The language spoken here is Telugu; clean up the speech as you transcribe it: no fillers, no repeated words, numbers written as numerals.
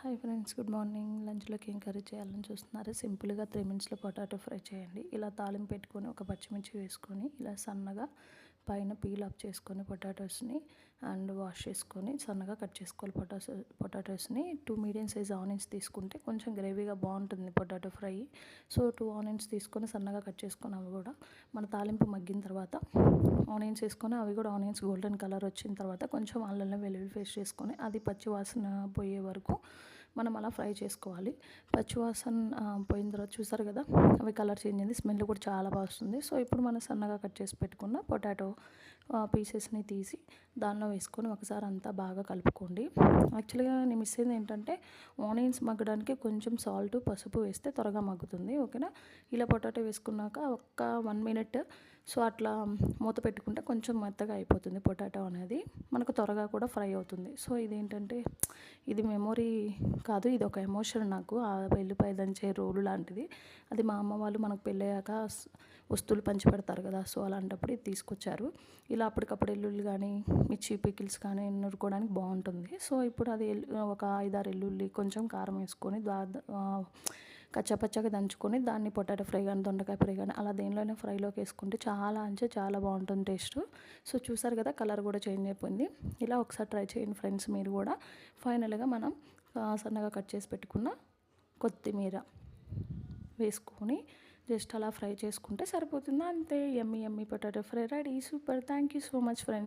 Hi friends, good morning. లంచ్లోకి ఏం కర్రీ చేయాలని చూస్తున్నారు. సింపుల్గా 3 మినిట్స్లో పొటాటో ఫ్రై చేయండి. ఇలా తాలింపు పెట్టుకొని ఒక పచ్చిమిర్చి వేసుకొని ఇలా సన్నగా పైన పీల్ ఆఫ్ చేసుకొని పొటాటోస్ని అండ్ వాష్ చేసుకొని సన్నగా కట్ చేసుకోవాలి. పొటాటోస్ని 2 మీడియం సైజ్ ఆనియన్స్ తీసుకుంటే కొంచెం గ్రేవీగా బాగుంటుంది పొటాటో ఫ్రై. సో 2 ఆనియన్స్ తీసుకొని సన్నగా కట్ చేసుకొని అవి కూడా మన తాలింపు మగ్గిన తర్వాత ఆనియన్స్ వేసుకొని అవి కూడా ఆనియన్స్ గోల్డెన్ కలర్ వచ్చిన తర్వాత కొంచెం అల్లం వెల్లుల్లి పేస్ట్ చేసుకొని అది పచ్చి వాసన పోయే వరకు మనం అలా ఫ్రై చేసుకోవాలి. పచ్చివాసన పోయిన తర్వాత చూసారు కదా, అవి కలర్ చేంజ్ అయింది, స్మెల్ కూడా చాలా బాగా వస్తుంది. సో ఇప్పుడు మనం సన్నగా కట్ చేసి పెట్టుకున్న పొటాటో పీసెస్ని తీసి దానిలో వేసుకొని ఒకసారి అంతా బాగా కలుపుకోండి. యాక్చువల్గా నేను మిస్ అయింది ఏంటంటే ఆనియన్స్ మగ్గడానికి కొంచెం సాల్ట్, పసుపు వేస్తే త్వరగా మగ్గుతుంది. ఓకేనా, ఇలా పొటాటో వేసుకున్నాక ఒక్క 1 మినిట్ సో అట్లా మూత పెట్టుకుంటే కొంచెం మెత్తగా అయిపోతుంది పొటాటో అనేది, మనకు త్వరగా కూడా ఫ్రై అవుతుంది. సో ఇదేంటంటే ఇది మెమొరీ కాదు, ఇది ఒక ఎమోషన్ నాకు. ఆ వెల్లిపాయ దంచే రోలు లాంటిది. అది మా అమ్మ వాళ్ళు మనకు పెళ్ళయ్యాక వస్తువులు పంచిపెడతారు కదా, సో అలాంటప్పుడు ఇది తీసుకొచ్చారు. ఇలా అప్పటికప్పుడు ఎల్లుల్లి కానీ మిర్చి పికిల్స్ కానీ నూరుకోవడానికి బాగుంటుంది. సో ఇప్పుడు అది ఒక 5-6 ఎల్లుల్లి కొంచెం కారం వేసుకొని కచ్చాపచ్చాగా దంచుకొని దాన్ని పొటాటో ఫ్రై కానీ దొండకాయ ఫ్రై కానీ అలా దేనిలోనే ఫ్రైలోకి వేసుకుంటే చాలా అంటే చాలా బాగుంటుంది టేస్ట్. సో చూసారు కదా, కలర్ కూడా చేంజ్ అయిపోయింది. ఇలా ఒకసారి ట్రై చేయండి ఫ్రెండ్స్ మీరు కూడా. ఫైనల్గా మనం సన్నగా కట్ చేసి పెట్టుకున్న కొత్తిమీర వేసుకొని జస్ట్ అలా ఫ్రై చేసుకుంటే సరిపోతుంది. అంతే, yummy yummy potato fry ready. Super. Thank you so much friends.